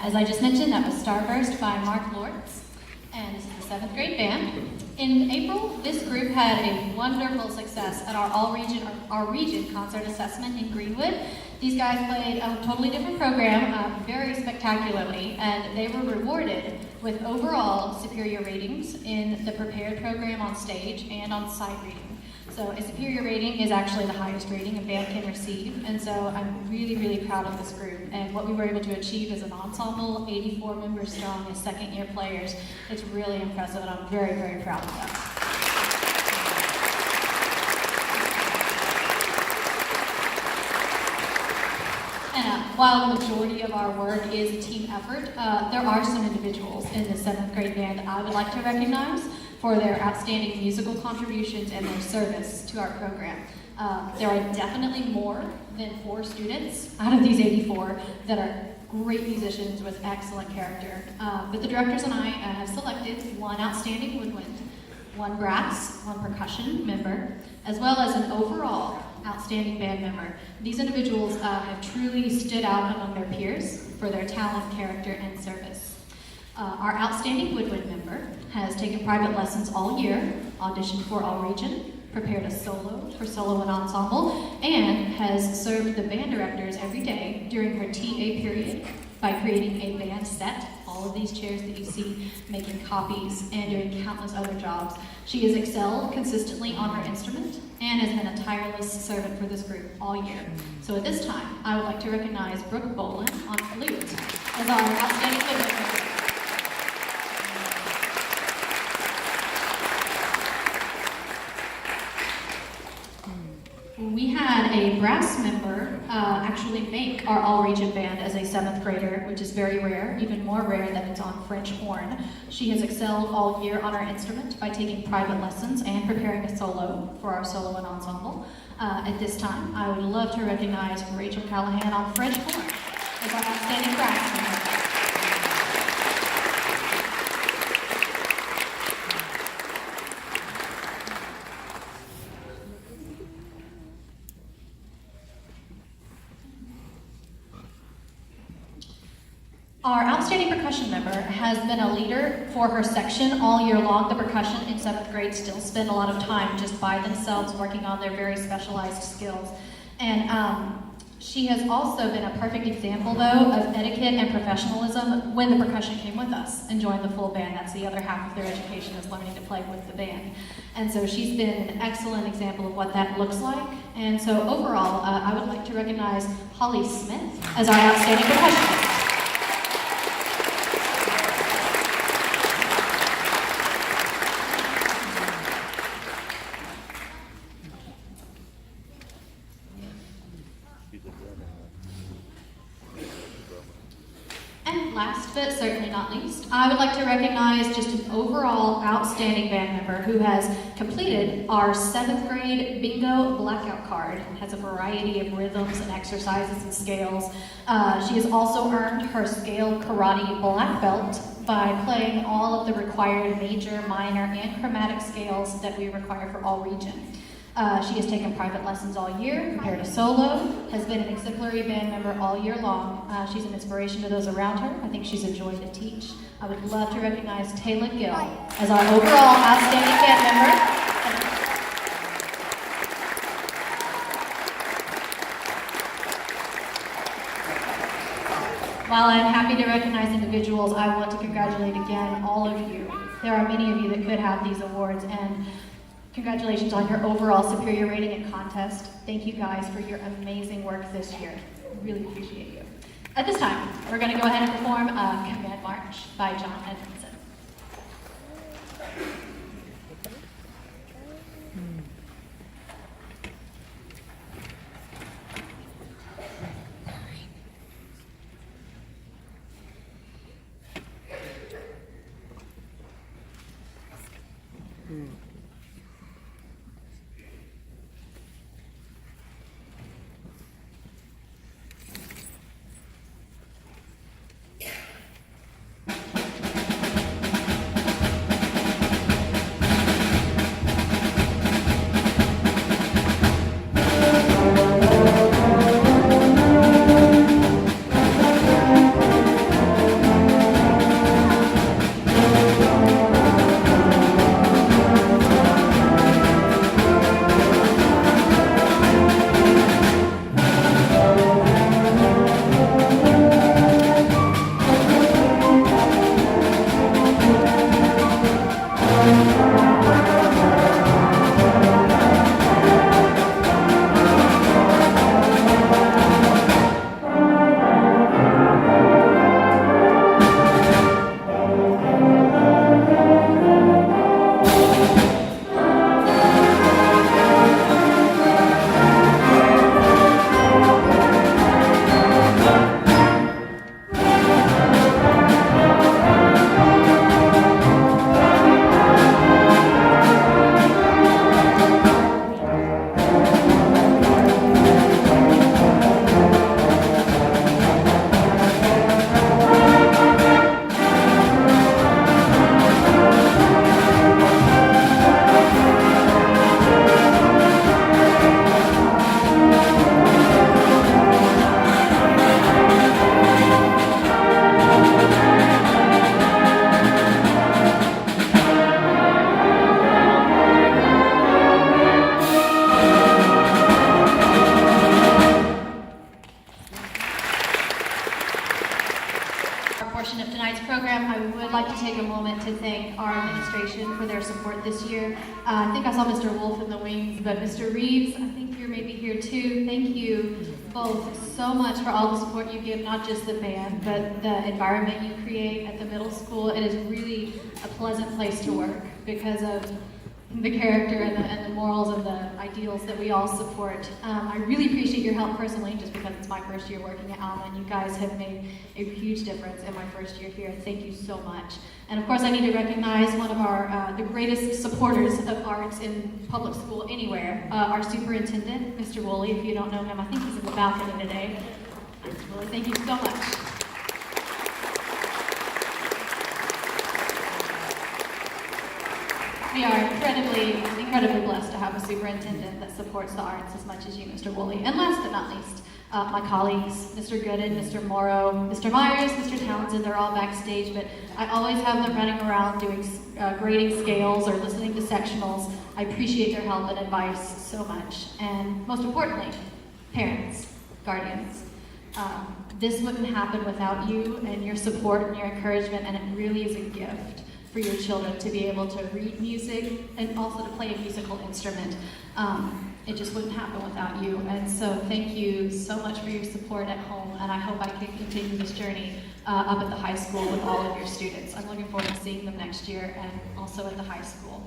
As I just mentioned, that was Starburst by Mark Lortz, and this is the 7th grade band. In April, this group had a wonderful success at our region concert assessment in Greenwood. These guys played a totally different program, very spectacularly, and they were rewarded with overall superior ratings in the prepared program on stage and on sight reading. So a superior rating is actually the highest rating a band can receive, and so I'm really, really proud of this group and what we were able to achieve as an ensemble, 84 members strong as second-year players. It's really impressive, and I'm very, very proud of them. And while the majority of our work is a team effort, there are some individuals in the 7th grade band that I would like to recognize for their outstanding musical contributions and their service to our program. There are definitely more than 4 students out of these 84 that are great musicians with excellent character. But the directors and I have selected 1 outstanding woodwind, 1 brass, 1 percussion member, as well as an overall outstanding band member. These individuals have truly stood out among their peers for their talent, character, and service. Our outstanding woodwind member has taken private lessons all year, auditioned for All Region, prepared a solo for solo and ensemble, and has served the band directors every day during her TA period by creating a band set, all of these chairs that you see, making copies, and doing countless other jobs. She has excelled consistently on her instrument and has been a tireless servant for this group all year. So at this time, I would like to recognize Brooke Bolin on flute as our outstanding woodwind member. We had a brass member actually make our all-region band as a 7th grader, which is very rare, even more rare that it's on French horn. She has excelled all year on her instrument by taking private lessons and preparing a solo for our solo and ensemble. At this time, I would love to recognize Rachel Callahan on French horn as our outstanding brass member. Our outstanding percussion member has been a leader for her section all year long. The percussion in 7th grade still spend a lot of time just by themselves working on their very specialized skills. And she has also been a perfect example, though, of etiquette and professionalism when the percussion came with us and joined the full band. That's the other half of their education, is learning to play with the band. And so she's been an excellent example of what that looks like. And so overall, I would like to recognize Holly Smith as our outstanding percussionist. And last but certainly not least, I would like to recognize just an overall outstanding band member who has completed our 7th grade bingo blackout card. It has a variety of rhythms and exercises and scales. She has also earned her scale karate black belt by playing all of the required major, minor, and chromatic scales that we require for all region. She has taken private lessons all year, prepared a solo, has been an exemplary band member all year long. She's an inspiration to those around her. I think she's a joy to teach. I would love to recognize Taylor Gill as our overall outstanding band member. While I'm happy to recognize individuals, I want to congratulate again all of you. There are many of you that could have these awards, and congratulations on your overall superior rating and contest. Thank you guys for your amazing work this year. Really appreciate you. At this time, we're going to go ahead and perform Command March by John Edmondson. program, I would like to take a moment to thank our administration for their support this year. I think I saw Mr. Wolf in the wings, but Mr. Reeves, I think you're maybe here too. Thank you both so much for all the support you give, not just the band, but the environment you create at the middle school. It is really a pleasant place to work because of the character and the morals and the ideals that we all support. I really appreciate your help personally, just because it's my first year working at Alma, and you guys have made a huge difference in my first year here. Thank you so much. And of course, I need to recognize one of our the greatest supporters of arts in public school anywhere, our superintendent, Mr. Woolley. If you don't know him, I think he's in the balcony today. Mr. Woolley, thank you so much. We are incredibly blessed to have a superintendent that supports the arts as much as you, Mr. Woolley. And last but not least, my colleagues, Mr. Gooden, Mr. Morrow, Mr. Myers, Mr. Townsend, they're all backstage, but I always have them running around doing grading scales or listening to sectionals. I appreciate their help and advice so much. And most importantly, parents, guardians. This wouldn't happen without you and your support and your encouragement, and it really is a gift for your children to be able to read music and also to play a musical instrument. It just wouldn't happen without you. And so thank you so much for your support at home, and I hope I can continue this journey up at the high school with all of your students. I'm looking forward to seeing them next year and also at the high school.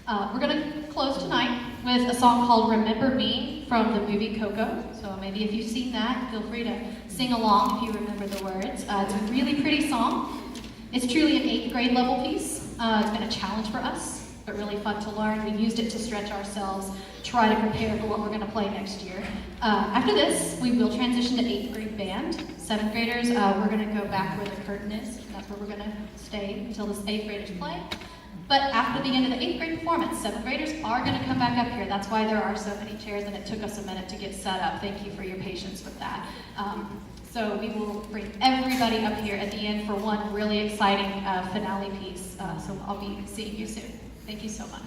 We're gonna close tonight with a song called Remember Me from the movie Coco. So maybe if you've seen that, feel free to sing along if you remember the words. It's a really pretty song. It's truly an 8th grade level piece. It's been a challenge for us, but really fun to learn. We used it to stretch ourselves, try to prepare for what we're gonna play next year. After this, we will transition to 8th grade band. 7th graders, we're gonna go back where the curtain is. That's where we're gonna stay until the 8th graders play. But after the end of the 8th grade performance, 7th graders are gonna come back up here. That's why there are so many chairs, and it took us a minute to get set up. Thank you for your patience with that. So we will bring everybody up here at the end for one really exciting finale piece. So I'll be seeing you soon. Thank you so much.